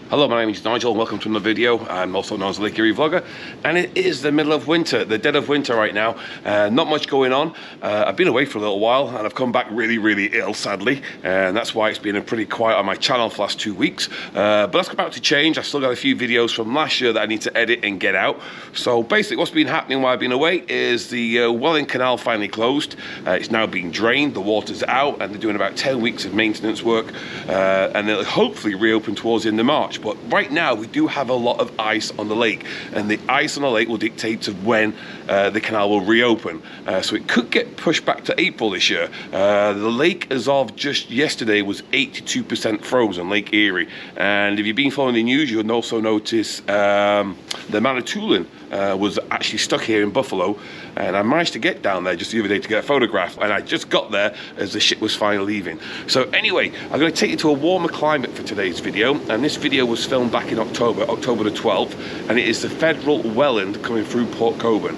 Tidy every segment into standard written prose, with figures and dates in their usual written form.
Hello, my name is Nigel and welcome to another video. I'm also known as the Lake Erie vlogger, and it is the middle of winter, the dead of winter right now. Not much going on. I've been away for a little while and I've come back really ill, sadly, and that's why it's been pretty quiet on my channel for the last 2 weeks. But that's about to change. I've still got a few videos from last year that I need to edit and get out. So basically what's been happening while I've been away is the Welland Canal finally closed. It's now being drained, the water's out, and they're doing about 10 weeks of maintenance work, and they'll hopefully reopen towards the end of March. But right now we do have a lot of ice on the lake, and the ice on the lake will dictate to when the canal will reopen. So it could get pushed back to April this year. The lake as of just yesterday was 82% frozen, Lake Erie. And if you've been following the news, you'll also notice the Manitoulin was actually stuck here in Buffalo, and I managed to get down there just the other day to get a photograph, and I just got there as the ship was finally leaving. So anyway, I'm going to take you to a warmer climate for today's video, and this video was filmed back in October the 12th, and it is the federal Welland coming through Port Colborne.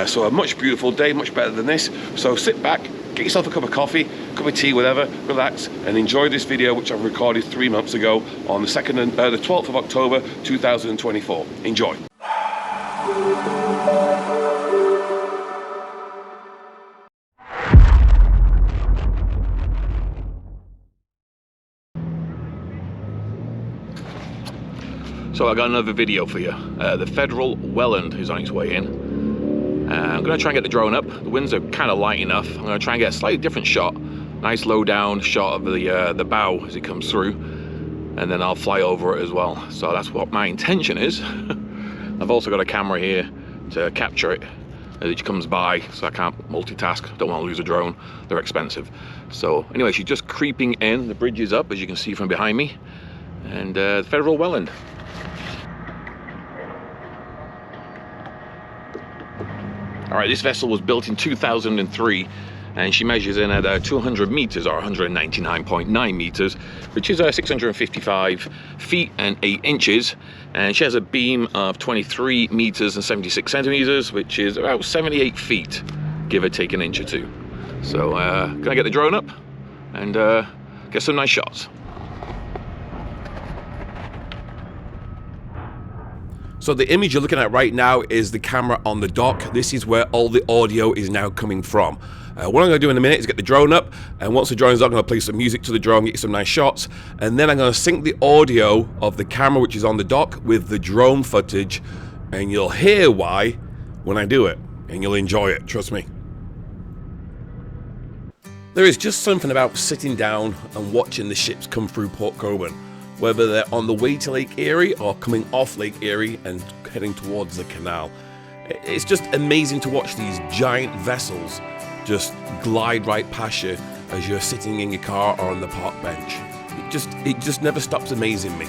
So a much beautiful day, much better than this. So sit back, get yourself a cup of coffee, cup of tea, whatever, relax and enjoy this video, which I've recorded 3 months ago on the 12th of October 2024. Enjoy. So I got another video for you. The federal Welland is on its way in. I'm going to try and get the drone up. The winds are kind of light enough. I'm going to try and get a slightly different shot. Nice low down shot of the bow as it comes through. And then I'll fly over it as well. So that's what my intention is. I've also got a camera here to capture it as it comes by, so I can't multitask. Don't want to lose a drone. They're expensive. So anyway, she's just creeping in. The bridge is up, as you can see from behind me. And the federal Welland. All right, this vessel was built in 2003, and she measures in at 200 meters, or 199.9 meters, which is 655 feet and 8 inches. And she has a beam of 23 meters and 76 centimeters, which is about 78 feet, give or take an inch or two. So, gonna get the drone up and get some nice shots. So the image you're looking at right now is the camera on the dock. This is where all the audio is now coming from. What I'm going to do in a minute is get the drone up, and once the drone is up, I'm going to play some music to the drone, get some nice shots, and then I'm going to sync the audio of the camera, which is on the dock, with the drone footage, and you'll hear why when I do it, and you'll enjoy it, trust me. There is just something about sitting down and watching the ships come through Port Colborne, whether they're on the way to Lake Erie or coming off Lake Erie and heading towards the canal. It's just amazing to watch these giant vessels just glide right past you as you're sitting in your car or on the park bench. It just never stops amazing me.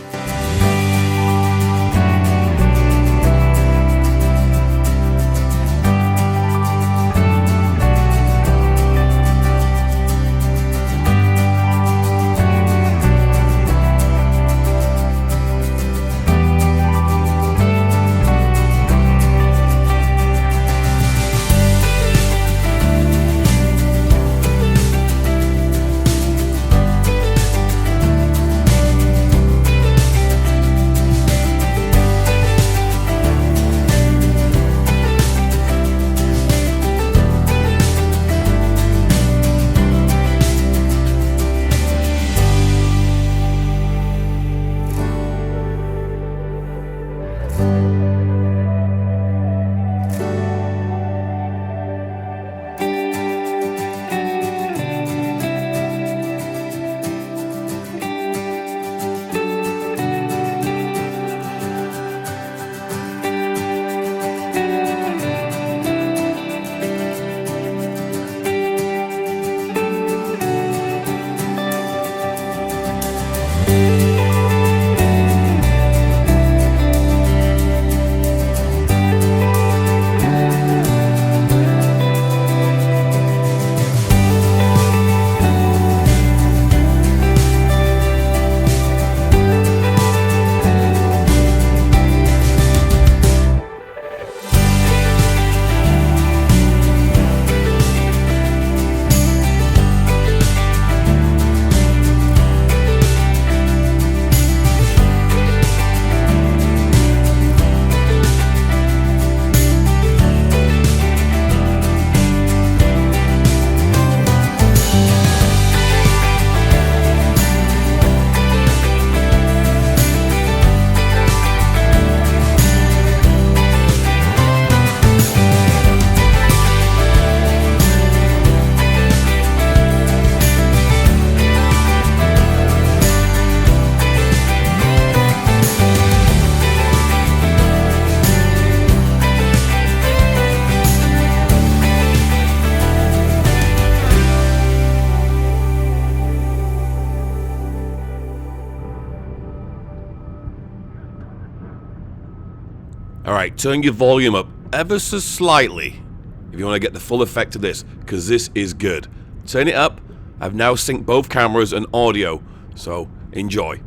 Alright, turn your volume up ever so slightly if you want to get the full effect of this, because this is good. Turn it up. I've now synced both cameras and audio, so enjoy.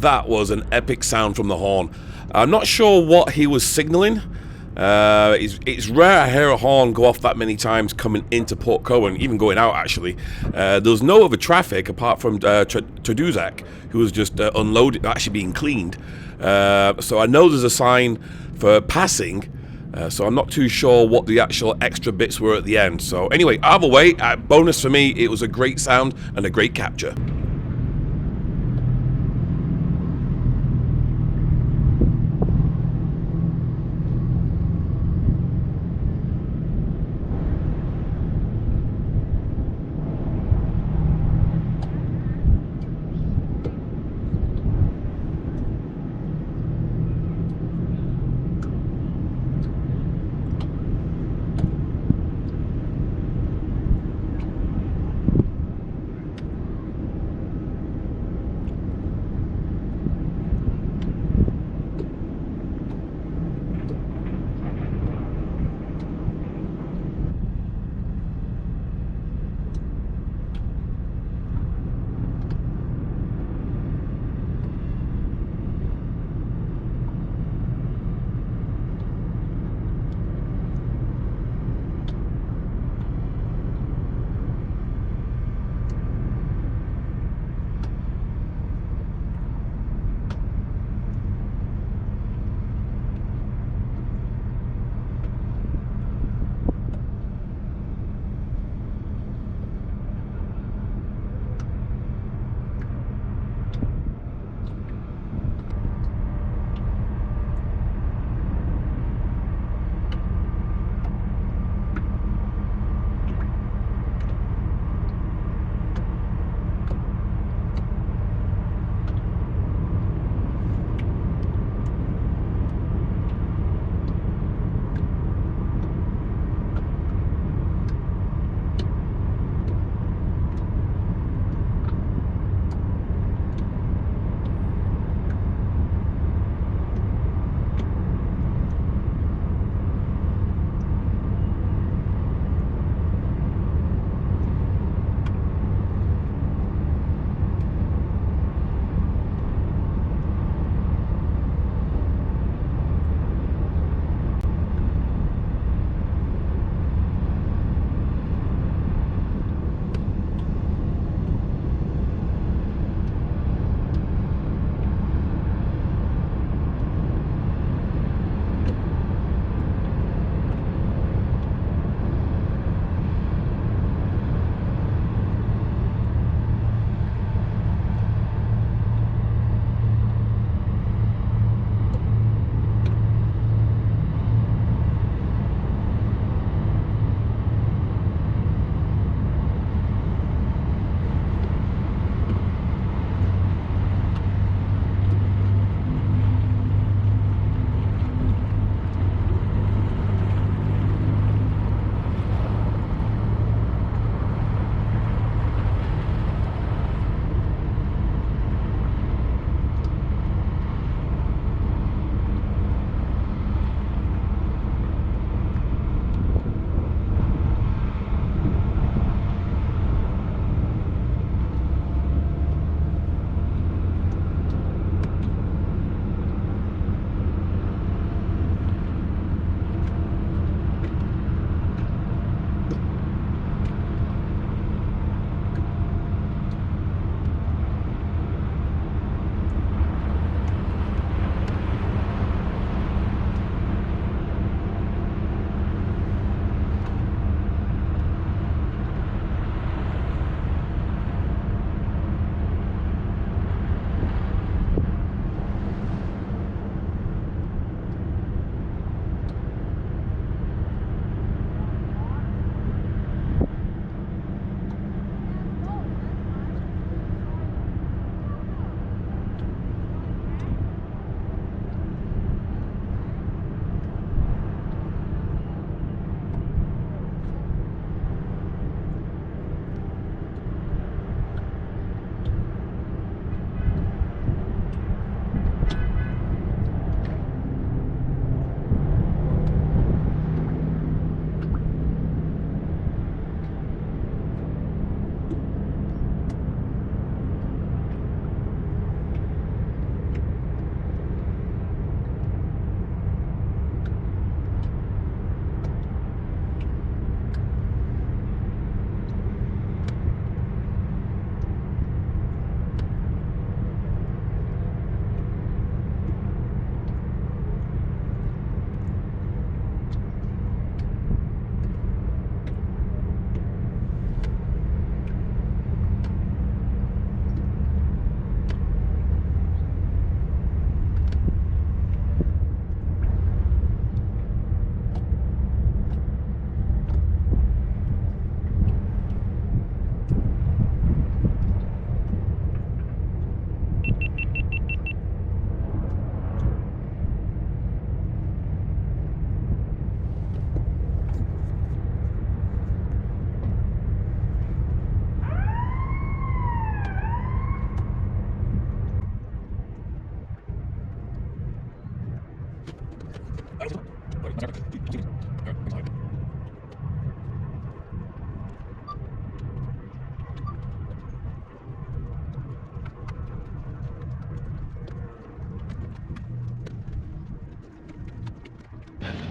That was an epic sound from the horn. I'm not sure what he was signaling. It's rare I hear a horn go off that many times coming into Port Colborne, even going out actually. There was no other traffic apart from Turduzak, who was just unloaded, actually being cleaned. So I know there's a sign for passing, so I'm not too sure what the actual extra bits were at the end. So anyway, either way, bonus for me, it was a great sound and a great capture.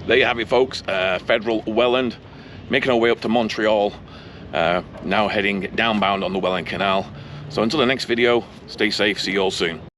there you have it, folks. Federal Welland, making our way up to Montreal, now heading downbound on the Welland Canal. So until the next video, stay safe, see you all soon.